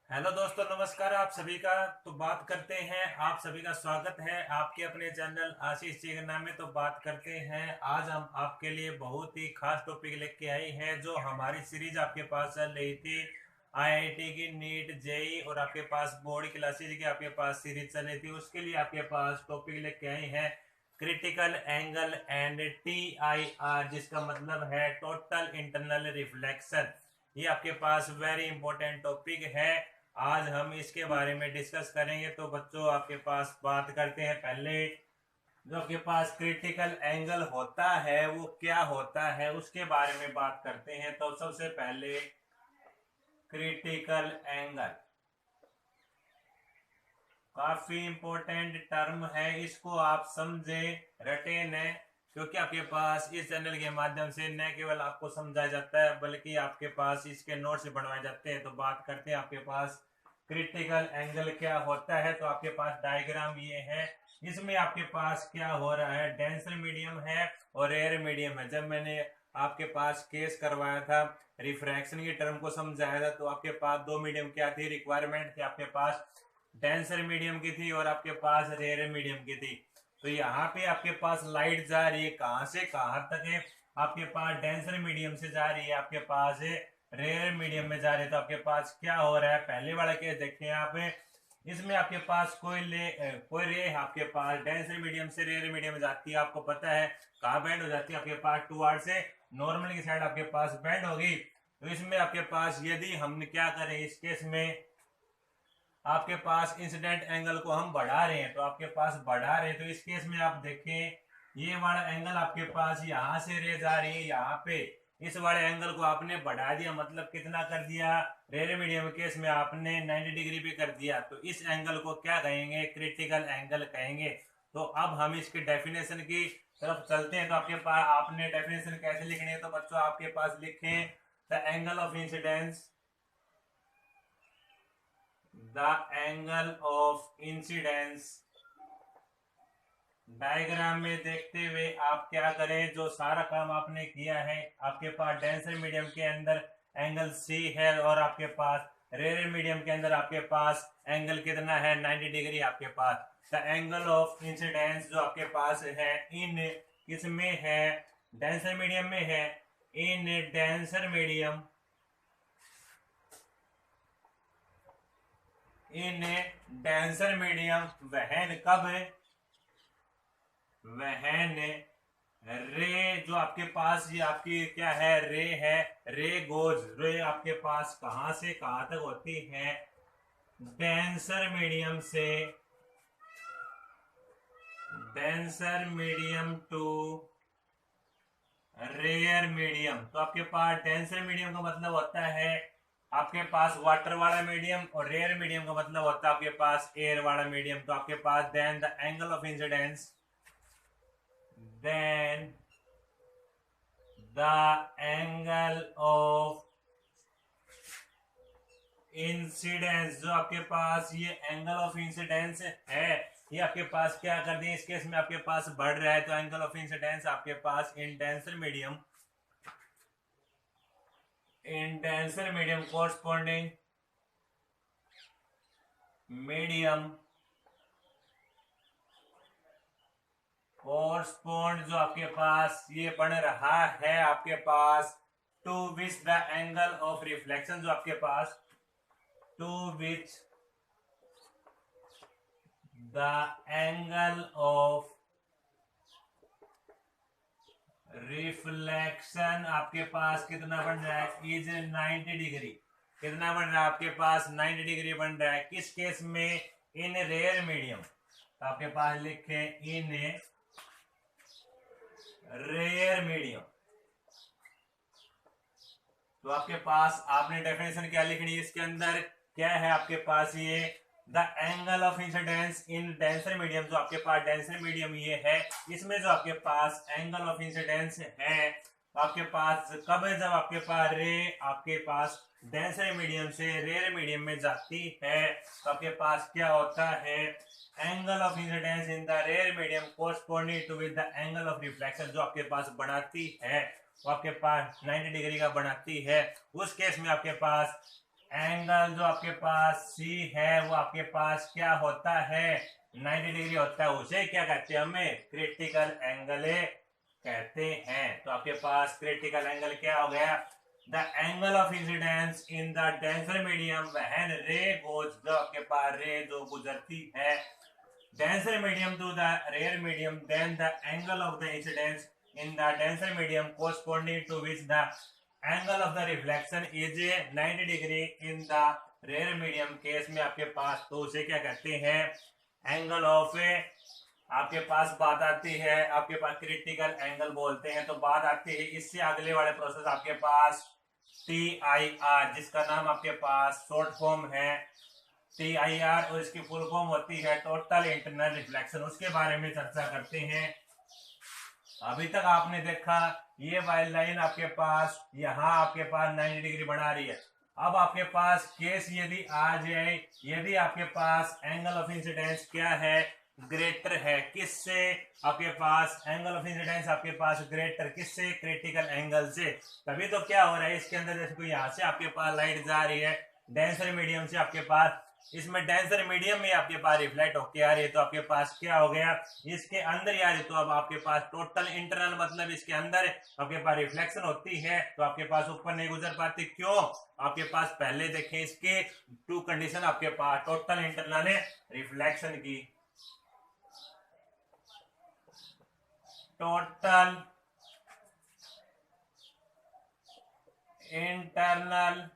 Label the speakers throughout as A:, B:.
A: Hello दोस्तों, नमस्कार आप सभी का। तो बात करते हैं, आप सभी का स्वागत है आपके अपने चैनल आशीष चिगना में। तो बात करते हैं, आज हम आपके लिए बहुत ही खास टॉपिक लेके आए हैं। जो हमारी सीरीज आपके पास चल रही थी आईआईटी की, नीट, जेई और आपके पास बोर्ड क्लासेज की आपके पास सीरीज चल रही थी, उसके लिए आपके पास टॉपिक लेके आए हैं क्रिटिकल एंगल एंड TIR, जिसका मतलब है टोटल इंटरनल रिफ्लेक्शन। ये आपके पास वेरी इंपॉर्टेंट टॉपिक है। आज हम इसके बारे में डिस्कस करेंगे। तो बच्चों, आपके पास बात करते हैं पहले, जो आपके पास क्रिटिकल एंगल होता है वो क्या होता है उसके बारे में बात करते हैं। तो सबसे पहले क्रिटिकल एंगल काफी इंपॉर्टेंट टर्म है, इसको आप समझे, रटे न, क्योंकि आपके पास इस चैनल के माध्यम से न केवल आपको समझाया जाता है बल्कि आपके पास इसके नोट्स बनवाए जाते हैं। तो बात करते हैं आपके पास क्रिटिकल एंगल क्या होता है। तो आपके पास डायग्राम ये है, इसमें आपके पास क्या हो रहा है, डेंसर मीडियम है और एयर मीडियम है। जब मैंने आपके पास केस करवाया था, रिफ्रैक्शन की टर्म को समझाया था, तो आपके पास दो मीडियम क्या थी, रिक्वायरमेंट थी आपके पास डेंसर मीडियम की थी और आपके पास रेयर मीडियम की थी। तो यहाँ पे आपके पास लाइट जा रही है, कहाँ से कहाँ तक है, आपके पास डेंसर मीडियम से जा रही है, आपके पास रेयर मीडियम में जा रही है। तो आपके पास क्या हो रहा है, पहले वाला केस देखें आप, इसमें आपके पास कोई रे आपके पास डेंसर मीडियम से रेयर मीडियम में जाती है, आपको पता है कहाँ बैंड हो जाती है, आपके पास टूवर्ड से नॉर्मल की साइड आपके पास बैंड होगी। तो इसमें आपके पास यदि हम क्या करें, इस केस में आपके पास इंसिडेंट एंगल को हम बढ़ा रहे हैं, तो आपके पास बढ़ा रहे हैं, तो इस केस में आप देखें, ये वाला एंगल आपके पास यहाँ से रे जा रही है यहाँ पे, इस वाले एंगल को आपने बढ़ा दिया, मतलब कितना कर दिया, रेयर मीडियम केस में आपने 90 डिग्री पे कर दिया। तो इस एंगल को क्या कहेंगे, क्रिटिकल एंगल कहेंगे। तो अब हम इसकी डेफिनेशन की तरफ चलते हैं। तो आपके पास आपने डेफिनेशन कैसे लिखनी है, तो बच्चों आपके पास लिखें the angle of incidence, the angle of incidence। Diagram में देखते हुए आप क्या करें, जो सारा काम आपने किया है, आपके पास डेंसर मीडियम के अंदर एंगल सी है और आपके पास रेयर मीडियम के अंदर आपके पास एंगल कितना है, 90 डिग्री आपके पास। द एंगल ऑफ इंसिडेंस जो आपके पास है, इन किसमें है, डेंसर मीडियम में है, इन denser medium, in denser medium वहन कब है, वहन रे जो आपके पास, ये आपकी क्या है, रे है, रे गोज, रे आपके पास कहां से कहां तक होती है, डेंसर मीडियम से, denser medium to rare medium. तो आपके पास डेंसर मीडियम का मतलब होता है आपके पास वाटर वाला मीडियम, और रेयर मीडियम का मतलब होता है आपके पास एयर वाला मीडियम। तो आपके पास then the angle of incidence, then the angle of incidence, जो आपके पास ये एंगल ऑफ इंसिडेंस है, ये आपके पास क्या कर दिए, इस केस में आपके पास बढ़ रहा है। तो एंगल ऑफ इंसिडेंस आपके पास in denser medium, in denser medium corresponding medium correspond, जो आपके पास ये बन रहा है आपके पास to which the angle of reflection, जो आपके पास to which the angle of reflection आपके पास कितना बन रहा है, इज 90 डिग्री। कितना बन रहा है आपके पास, 90 डिग्री बन रहा है। किस केस में, इन रेयर मीडियम। तो आपके पास लिखे इन रेयर मीडियम। तो आपके पास आपने डेफिनेशन क्या लिखनी है, इसके अंदर क्या है आपके पास, ये the angle of incidence in denser medium, जो आपके पास डेंसर मीडियम ये है, इसमें जो आपके पास एंगल ऑफ इंसिडेंस है, तो आपके पास कब है, जब आपके पास रे आपके पास डेंसर मीडियम से रेयर मीडियम में जाती है, तो आपके पास क्या होता है, angle of incidence in the rare medium corresponding to with the angle of reflection, जो आपके पास बनाती है, वो आपके पास 90 डिग्री का बनाती है। उस केस में आपके पास एंगल जो आपके पास सी है वो आपके पास क्या होता है, 90 डिग्री होता है। उसे क्या कहते हैं, हमें क्रिटिकल एंगल कहते हैं। तो आपके पास क्रिटिकल एंगल क्या हो गया, the angle of incidence in the denser medium when रे गोज, जो आपके पास रे जो गुजरती है denser medium to the rare medium, then the angle of the incidence in the denser medium corresponding to which the angle of the reflection is 90 degree in the rare medium case में आपके पास, तो उसे क्या कहते हैं, angle of, आपके पास बात आती है, आपके पास क्रिटिकल एंगल बोलते हैं। तो बात आती है इससे अगले वाले प्रोसेस आपके पास TIR, जिसका नाम आपके पास शॉर्ट फॉर्म है TIR, और इसकी फुल फॉर्म होती है टोटल इंटरनल रिफ्लेक्शन। उसके बारे में चर्चा करते हैं। अभी तक आपने देखा ये वाली लाइन आपके पास यहाँ आपके पास 90 डिग्री बना रही है। अब आपके पास केस यदि आ जाए, यदि आपके पास एंगल ऑफ इंसिडेंस क्या है, ग्रेटर है, किससे, आपके पास एंगल ऑफ इंसिडेंस आपके पास ग्रेटर किससे, क्रिटिकल एंगल से। तभी तो क्या हो रहा है इसके अंदर, जैसे कोई यहाँ से आपके पास लाइट जा रही है डेंसर मीडियम से, आपके पास इसमें डेंसर मीडियम में आपके पास रिफ्लेक्ट होके आ रही है, तो आपके पास क्या हो गया, इसके अंदर ही आ रही है। तो अब आपके पास टोटल इंटरनल मतलब इसके अंदर आपके पास रिफ्लेक्शन होती है, तो आपके पास ऊपर नहीं गुजर पाती। क्यों, आपके पास पहले देखें इसके टू कंडीशन आपके पास टोटल इंटरनल है रिफ्लेक्शन की, टोटल इंटरनल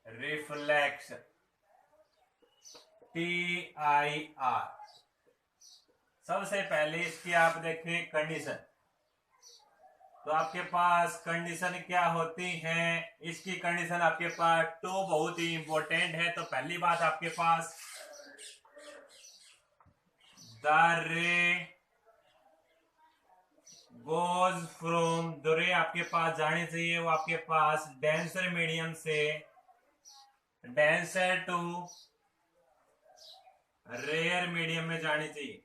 A: रिफ्लेक्शन TIR। सबसे पहले इसकी आप देखें कंडीशन, तो आपके पास कंडीशन क्या होती है, इसकी कंडीशन आपके पास टू बहुत ही इंपॉर्टेंट है। तो पहली बात आपके पास the ray goes from, the ray आपके पास जानी चाहिए वो आपके पास डेंसर मीडियम से डेंसर टू रेयर मीडियम में जानी चाहिए।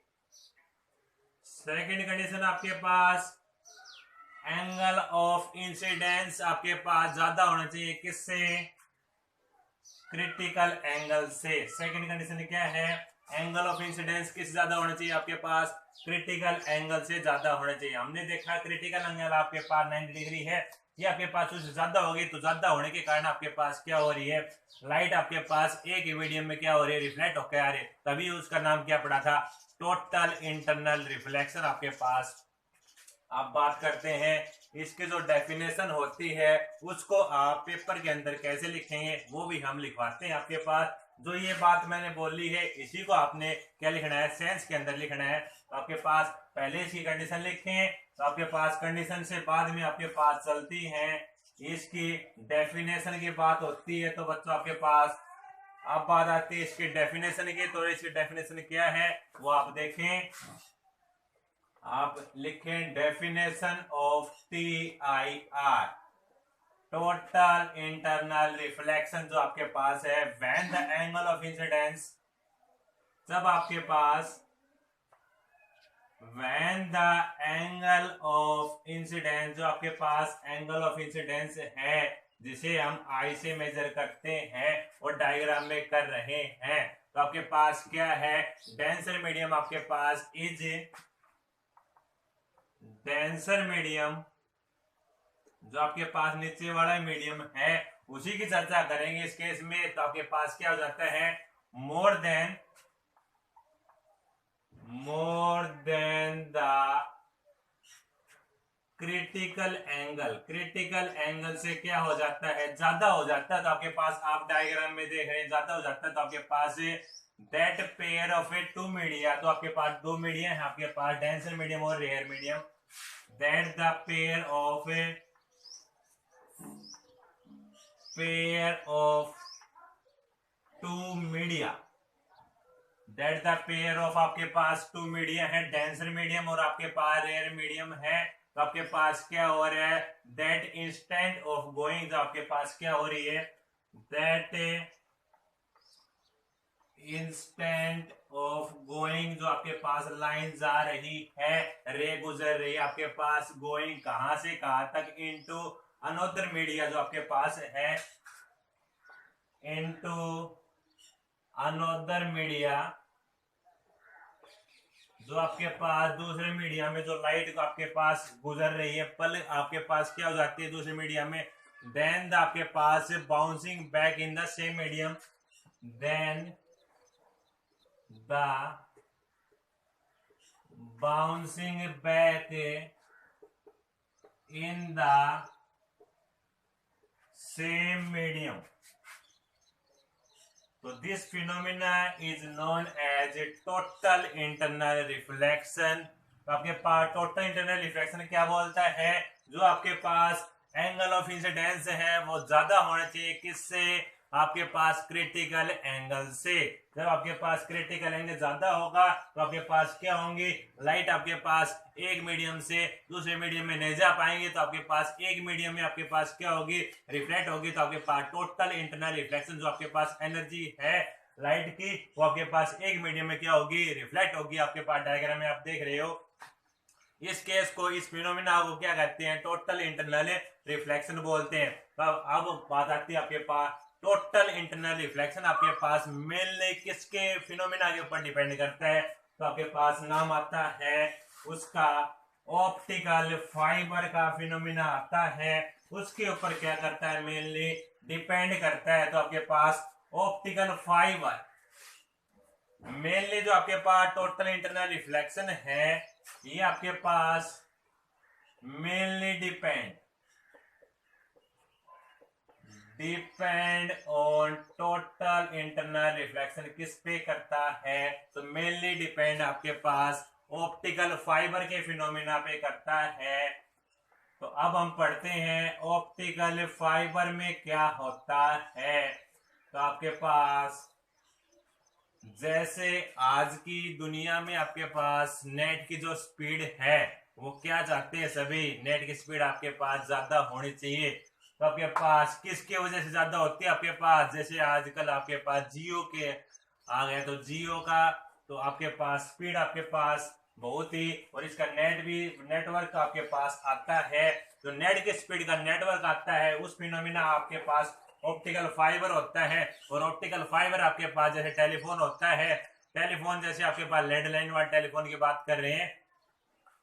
A: सेकंड कंडीशन आपके पास एंगल ऑफ इंसिडेंस आपके पास ज्यादा होना चाहिए, किससे, क्रिटिकल एंगल से। सेकंड कंडीशन क्या है, एंगल ऑफ इंसिडेंस किस ज्यादा होना चाहिए, आपके पास क्रिटिकल एंगल से ज्यादा होना चाहिए। हमने देखा क्रिटिकल एंगल आपके पास 90 डिग्री है, ये आपके पास उससे ज्यादा होगी, तो ज्यादा होने के कारण आपके पास क्या हो रही है, लाइट आपके पास एक ही मीडियम में क्या हो रही है, रिफ्लेक्ट होकर आ रही है। तभी उसका नाम क्या पड़ा था, टोटल इंटरनल रिफ्लेक्शन आपके पास। आप बात करते हैं इसकी जो डेफिनेशन होती है उसको आप पेपर के अंदर कैसे लिखेंगे वो भी हम लिखवाते हैं आपके पास। जो ये बात मैंने बोली है इसी को आपने क्या लिखना है, सेंस के अंदर लिखना है। तो आपके पास पहले इसकी कंडीशन लिखें, तो आपके पास कंडीशन से बाद में आपके पास चलती है इसकी डेफिनेशन की बात होती है। तो बच्चों आपके पास अब बात आती है इसकी डेफिनेशन की, तो इसकी डेफिनेशन क्या है वो आप देखें, आप लिखें definition of TIR, total internal reflection जो आपके पास है, when the angle of incidence, जब आपके पास when the angle of incidence, जो आपके पास एंगल ऑफ इंसिडेंस है जिसे हम आई से मेजर करते हैं और डायग्राम में कर रहे हैं, तो आपके पास क्या है, डेंसर मीडियम आपके पास इज डेंसर मीडियम, जो आपके पास नीचे वाला मीडियम है उसी की चर्चा करेंगे इस केस में। तो आपके पास क्या हो जाता है, more than the critical angle, critical angle से क्या हो जाता है, ज्यादा हो जाता है। तो आपके पास आप डायग्राम में देख रहे हैं ज्यादा हो जाता है, तो आपके पास that pair of a two media, तो आपके पास दो मीडिया है आपके पास डेंसर मीडियम और rare medium, that the pair of two media, that the pair of आपके पास टू मीडिया है, डेंसर मीडियम और आपके पास रेयर मीडियम है। तो आपके पास क्या हो रहा है, दैट इंस्टेंट ऑफ गोइंग, जो आपके पास क्या हो रही है, दैट इंस्टेंट ऑफ गोइंग, जो आपके पास लाइन जा रही है, रे गुजर रही है आपके पास, गोइंग कहां से कहां तक, इनटू अनदर मीडिया जो आपके पास है इनटू अनदर मीडिया, जो आपके पास दूसरे मीडिया में जो लाइट आपके पास गुजर रही है पल आपके पास क्या हो जाती है दूसरे मीडिया में, देन आपके पास bouncing back in the same medium, then the bouncing back in the same medium. तो this phenomena is known as a total internal reflection. तो आपके पास टोटल इंटरनल रिफ्लेक्शन क्या बोलता है, जो आपके पास एंगल ऑफ इंसिडेंस है वो ज्यादा होना चाहिए किससे, आपके पास क्रिटिकल एंगल से। जब आपके पास क्रिटिकल एंगल ज्यादा होगा तो आपके पास क्या होंगी, लाइट आपके पास एक मीडियम से दूसरे मीडियम में नहीं जा पाएंगे, तो आपके पास एक मीडियम में आपके पास क्या होगी, रिफ्लेक्ट होगी। तो आपके पास टोटल इंटरनल रिफ्लेक्शन जो आपके पास एनर्जी है लाइट की वो आपके पास एक मीडियम में क्या होगी, रिफ्लेक्ट होगी। आपके पास डायग्राम में आप देख रहे हो, इस केस को, इस फिनोमिना को क्या कहते हैं, टोटल इंटरनल रिफ्लेक्शन बोलते हैं। तो अब बात आती है आपके पास टोटल इंटरनल रिफ्लेक्शन आपके पास मेनली किसके फिनोमिना के ऊपर डिपेंड करता है, तो आपके पास नाम आता है उसका ऑप्टिकल फाइबर का फिनोमिना आता है, उसके ऊपर क्या करता है, मेनली डिपेंड करता है। तो आपके पास ऑप्टिकल फाइबर मेनली जो आपके पास टोटल इंटरनल रिफ्लेक्शन है ये आपके पास mainly depend on total internal reflection किस पे करता है, तो मेनली डिपेंड आपके पास ऑप्टिकल फाइबर के फिनोमिना पे करता है। तो अब हम पढ़ते हैं ऑप्टिकल फाइबर में क्या होता है। तो आपके पास जैसे आज की दुनिया में आपके पास नेट की जो स्पीड है वो क्या चाहते हैं सभी, नेट की स्पीड आपके पास ज्यादा होनी चाहिए। तो आपके पास किसके वजह से ज्यादा होती है, आपके पास जैसे आजकल आपके पास जियो के आ गए, तो जियो का तो आपके पास स्पीड आपके पास बहुत ही, और इसका नेट भी नेटवर्क आपके पास आता है, तो नेट की स्पीड का नेटवर्क आता है, उस फिनोमिना आपके पास ऑप्टिकल फाइबर होता है। और ऑप्टिकल फाइबर आपके पास जैसे टेलीफोन होता है, टेलीफोन जैसे आपके पास लैंडलाइन वाले टेलीफोन की बात कर रहे हैं,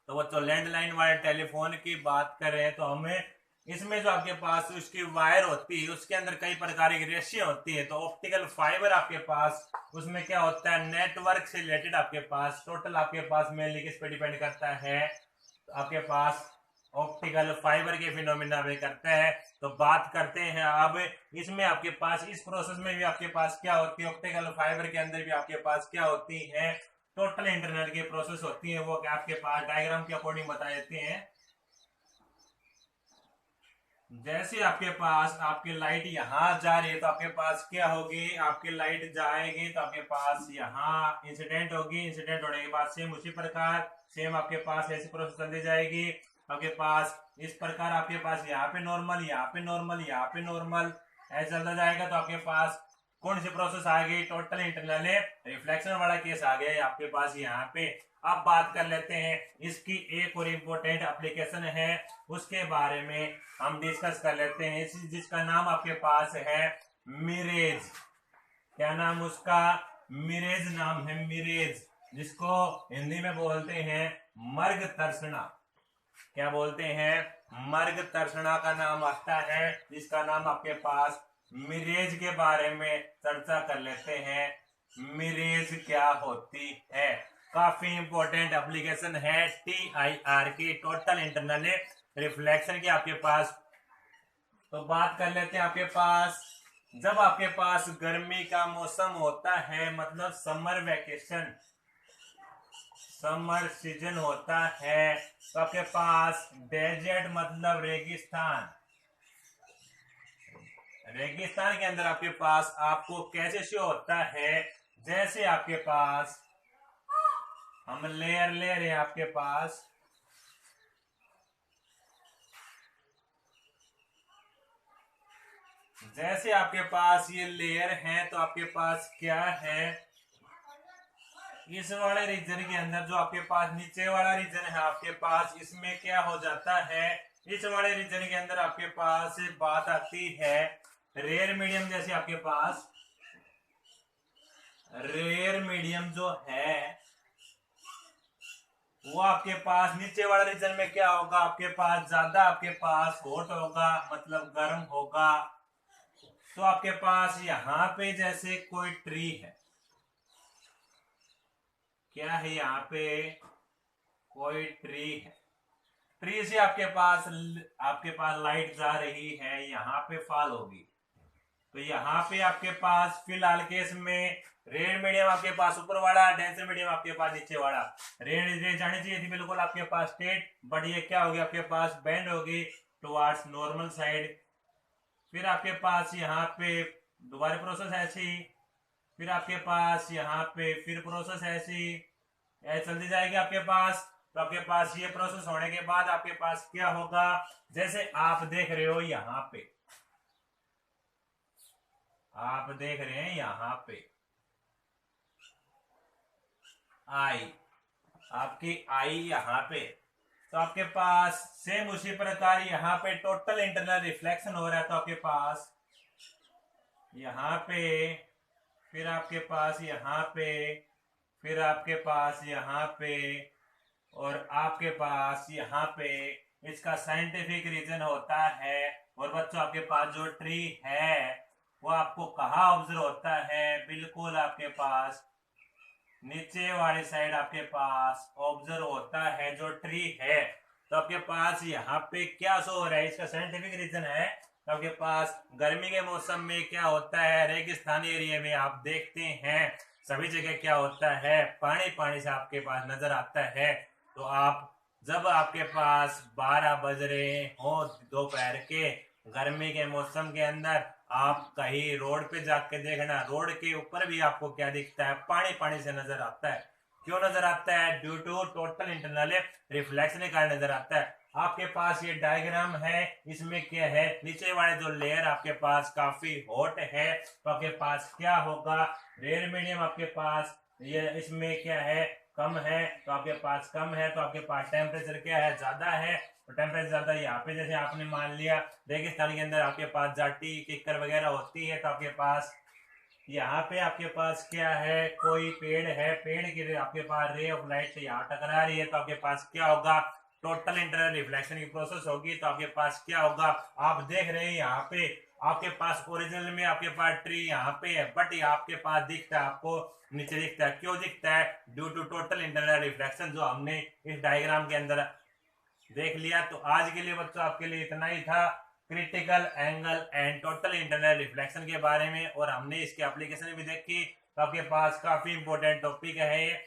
A: तो वो तो लैंडलाइन वाले टेलीफोन की बात कर रहे हैं, तो हमें इसमें जो आपके पास उसकी वायर होती है उसके अंदर कई प्रकार की रेशियो होती है। तो ऑप्टिकल फाइबर आपके पास उसमें क्या होता है, नेटवर्क से रिलेटेड आपके पास टोटल आपके पास मेनली किस पे डिपेंड करता है, तो आपके पास ऑप्टिकल फाइबर के फिनोमिना में करता है। तो बात करते हैं अब इसमें आपके पास इस प्रोसेस में भी आपके पास क्या होती है, ऑप्टिकल फाइबर के अंदर भी आपके पास क्या होती है, टोटल इंटरनल की प्रोसेस होती है, वो आपके पास डायग्राम के अकॉर्डिंग बता देते हैं। जैसे आपके पास आपकी लाइट यहाँ जा रही है तो आपके पास क्या होगी, आपकी लाइट जाएगी तो आपके पास यहाँ इंसिडेंट होगी, इंसिडेंट होने के बाद सेम उसी प्रकार सेम आपके पास ऐसी प्रोसेस चलती जाएगी। आपके पास इस प्रकार आपके पास यहाँ पे नॉर्मल, यहाँ पे नॉर्मल, यहाँ पे नॉर्मल ऐसा चलता जाएगा। तो आपके पास कौन सी प्रोसेस आ गई, टोटल इंटरनल रिफ्लेक्शन वाला केस आ गया आपके पास यहाँ पे। अब बात कर लेते हैं इसकी एक और इम्पोर्टेंट एप्लीकेशन है, उसके बारे में हम डिस्कस कर लेते हैं, जिसका नाम आपके पास है मिरेज। क्या नाम उसका, मिरेज नाम है, मिरेज, जिसको हिंदी में बोलते हैं मर्ग तर्षणा। क्या बोलते हैं, मर्ग तर्षणा का नाम आता है, जिसका नाम आपके पास मिरेज के बारे में चर्चा कर लेते हैं। मिरेज क्या होती है, काफी इंपॉर्टेंट एप्लीकेशन है TIR की, टोटल इंटरनल रिफ्लेक्शन की आपके पास। तो बात कर लेते हैं आपके पास जब आपके पास गर्मी का मौसम होता है, मतलब समर वेकेशन, समर सीजन होता है, तो आपके पास डेजर्ट मतलब रेगिस्तान, रेगिस्तान के अंदर आपके पास आपको कैसे शो होता है, जैसे आपके पास हम लेयर ले रहे हैं आपके पास, जैसे आपके पास ये लेयर है तो आपके पास क्या है, इस वाले रीजन के अंदर जो आपके पास नीचे वाला रीजन है आपके पास, इसमें क्या हो जाता है, इस वाले रीजन के अंदर आपके पास बात आती है रेयर मीडियम। जैसे आपके पास रेयर मीडियम जो है वो आपके पास नीचे वाले रीजन में क्या होगा, आपके पास ज्यादा आपके पास हॉट होगा, मतलब गर्म होगा। तो आपके पास यहाँ पे जैसे कोई ट्री है, क्या है यहाँ पे कोई ट्री है, ट्री से आपके पास लाइट जा रही है, यहाँ पे फॉल होगी। तो यहाँ पे आपके पास फिलहाल केस में रेड मीडियम आपके पास ऊपर वाला, डेंसर मीडियम आपके पास नीचे वाला। रेड रे जानी चाहिए थी बिल्कुल आपके पास स्ट्रेट, बट ये क्या होगी आपके पास बेंड होगी टुवर्ड्स नॉर्मल साइड। फिर आपके पास यहाँ पे दोबारा प्रोसेस ऐसी, फिर आपके पास यहाँ पे फिर प्रोसेस ऐसी चलती जाएगी आपके पास। तो आपके पास ये प्रोसेस होने के बाद आपके पास क्या होगा, जैसे आप देख रहे हो यहाँ पे, आप देख रहे हैं यहाँ पे आई, आपकी आई यहाँ पे। तो आपके पास सेम उसी प्रकार यहाँ पे टोटल इंटरनल रिफ्लेक्शन हो रहा है। तो आपके पास यहाँ पे, फिर आपके पास यहाँ पे, फिर आपके पास यहाँ पे, और आपके पास यहाँ पे। इसका साइंटिफिक रीजन होता है। और बच्चों आपके पास जो ट्री है वो आपको कहाँ ऑब्जर्व होता है, बिल्कुल आपके पास नीचे वाली साइड आपके पास ऑब्जर्व होता है जो ट्री है। तो आपके पास यहाँ पे क्या शो हो रहा है, इसका साइंटिफिक रीजन है। तो आपके पास गर्मी के मौसम में क्या होता है, रेगिस्तानी एरिया में आप देखते हैं सभी जगह क्या होता है, पानी पानी से आपके पास नजर आता है। तो आप जब आपके पास 12 बज रहे हो दोपहर के गर्मी के मौसम के अंदर, आप कहीं रोड पे जाके देखना, रोड के ऊपर भी आपको क्या दिखता है, पानी पानी से नजर आता है। क्यों नजर आता है, due to total internal reflection के कारण नजर आता है। आपके पास ये डायग्राम है, इसमें क्या है, नीचे वाले जो लेयर आपके पास काफी हॉट है, तो आपके पास क्या होगा, रेयर मीडियम आपके पास ये इसमें क्या है कम है, तो आपके पास कम है। तो आपके पास टेम्परेचर क्या है, ज्यादा है। तो टेम्परेचर ज्यादा यहाँ पे, जैसे आपने मान लिया रेगिस्तान के अंदर आपके पास जाटी किक्कर वगैरह होती है, तो आपके पास यहाँ पे आपके पास क्या है, कोई पेड़ है, पेड़ की आपके पास रे ऑफ लाइट से यहाँ टकरा रही है। तो आपके पास क्या होगा, टोटल इंटरनल रिफ्लेक्शन की प्रोसेस होगी। तो आपके पास क्या होगा, आप देख रहे हैं यहाँ पे आपके पास ओरिजिनल में आपके पास ट्री यहाँ पे है, बट ये आपके पास दिखता है, आपको नीचे दिखता है। क्यों दिखता है, due to total internal reflection, जो हमने इस डायग्राम के अंदर देख लिया। तो आज के लिए बच्चों आपके लिए इतना ही था, critical angle and total internal reflection के बारे में, और हमने इसके एप्लीकेशन भी देखी। तो आपके पास काफी इंपॉर्टेंट टॉपिक है ये।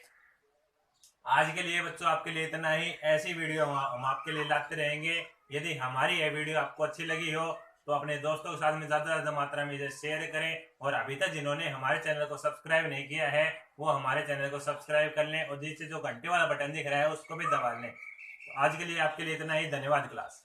A: आज के लिए बच्चों आपके लिए इतना ही। ऐसी वीडियो हम आपके लिए लाते रहेंगे। यदि हमारी यह वीडियो आपको अच्छी लगी हो तो अपने दोस्तों के साथ में ज्यादा मात्रा में इसे शेयर करें, और अभी तक जिन्होंने हमारे चैनल को सब्सक्राइब नहीं किया है वो हमारे चैनल को सब्सक्राइब कर लें, और नीचे जो घंटे वाला बटन दिख रहा है उसको भी दबा लें। तो आज के लिए आपके लिए इतना ही, धन्यवाद क्लास।